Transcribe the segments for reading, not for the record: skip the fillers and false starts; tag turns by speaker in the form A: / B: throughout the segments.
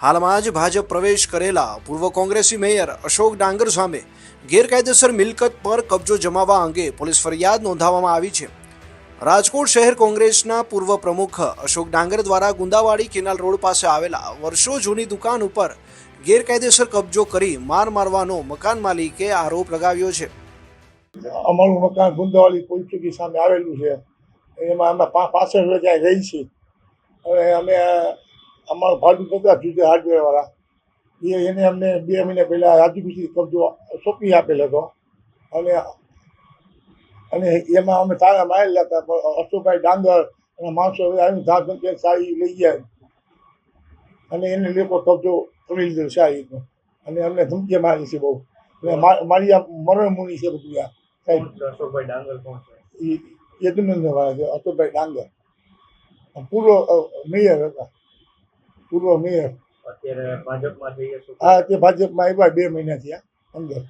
A: હાલમાં જ ભાજપ પ્રવેશ કરેલા પૂર્વ કોંગ્રેસી મેયર અશોક ડાંગર સામે ગેરકાયદેસર મિલકત પર કબજો જમાવવા અંગે પોલીસ ફરિયાદ નોંધાવવામાં આવી છે। રાજકોટ શહેર કોંગ્રેસના પૂર્વ પ્રમુખ અશોક ડાંગર દ્વારા ગુંદાવાડી કેનાલ રોડ પાસે આવેલા વર્ષો જૂની દુકાન ઉપર ગેરકાયદેસર કબજો કરી માર મારવાનો મકાન માલિકે આરોપ લગાવ્યો છે।
B: અમારું મકાન ગુંદાવાડી પોલીસ ચોકી સામે આવેલું છે, એમાં અમે 65 વર્ષ રહી છીએ। હવે અમે અમારું ભાડું કરતા જુદા હાર્ડવેરવાળા એને અમને 2 મહિના પહેલાં રાજુખુશી કબજો સોંપી આપેલો હતો અને એમાં અમે તાળા મારેલા હતા, પણ અશોકભાઈ ડાંગર અને માણસો આવીને ધાક સારી લઈ ગયા અને એને લોકો કબજો કરી લીધો છે આ રીતનો, અને અમને ધમકી મારી છે બહુ। મારી આ મરણ મુની છે બધું આ સાહેબ।
C: અશોકભાઈ ડાંગર કોણ છે?
B: એ વાળા છે અશોકભાઈ ડાંગર, પૂર્વ મેયર હતા, પૂર્વ મેયર।
C: અત્યારે ભાજપમાં જઈએ છો?
B: હા, તે ભાજપમાં આવ્યા 2 મહિના થયા અંદર।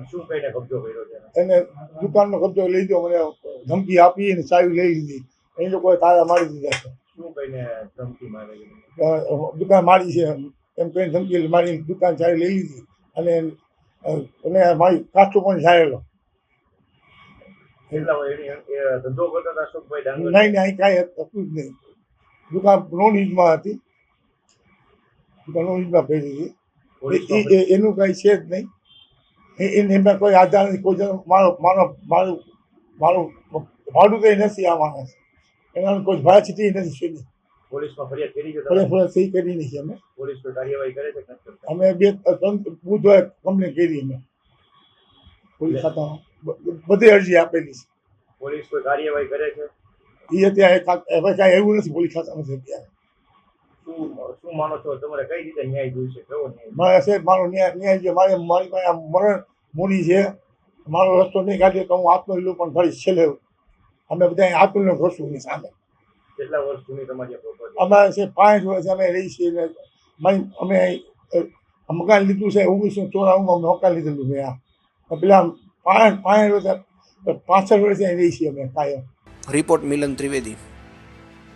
C: શું કહીને કબજો કર્યો છે?
B: એને દુકાનનો કબજો લઈ ગયો, મને ધમકી આપી અને ચાવી લઈ લીધી। એ લોકોએ તાળા મારી દીધા છે।
C: શું કહીને ધમકી મારે?
B: દુકાન મારી છે એમ કહીને ધમકી મારી, દુકાન ચાવી લઈ લીધી અને મારી કાચો પણ ઝાડેલો।
C: ધંધો કરતા હતા અશોકભાઈ ડાંગર?
B: નહીં, અહીં કાંઈ હતું જ નહીં, દુકાન નોન યુઝમાં હતી, દુકાન નોન યુઝમાં પડી હતી, એનું કાંઈ છે જ નહીં। એમાં કોઈ આધાર નથી, કોઈ મારું ભાડું કંઈ નથી આ માણસ, એના કોઈ ભાડા છીટી નથી છેડી।
C: પોલીસમાં ફરિયાદ કરી છે?
B: ફરિયાદ સહી કરી નથી અમે।
C: પોલીસ કોઈ કાર્યવાહી કરે છે?
B: અમે 2-3 બુધવારે કમ્પ્લેન કરી અમે પોલીસ ખાતામાં, બધી અરજી આપેલી છે।
C: પોલીસ કોઈ કાર્યવાહી કરે છે?
B: એ અત્યારે કાંઈ એવું નથી પોલીસ ખાતામાં અત્યારે।
C: શું માનો છો તમારે, કઈ રીતે ન્યાય જોઈશે? કેવો ન્યાય?
B: મારે સાહેબ મારો ન્યાય છે, મારી પાસે મરણ મૂડી છે, મારો રસ્તો નહીં કાઢે તો હું આત્મહત્યા પણ કરીશ છેલ્લે। અમે બધા આત્મહત્યા કરશું એની સામે।
C: કેટલા વર્ષ જૂની તમારી પ્રોપર્ટી?
B: અમારે છે 5 વર્ષ અમે રહી છીએ। અમે મકાન લીધું છે 1994માં મકાન લીધેલું મેં। આ પેલા 65 વર્ષ અહીં રહી છીએ અમે કાયમ।
A: રિપોર્ટ મિલન ત્રિવેદી।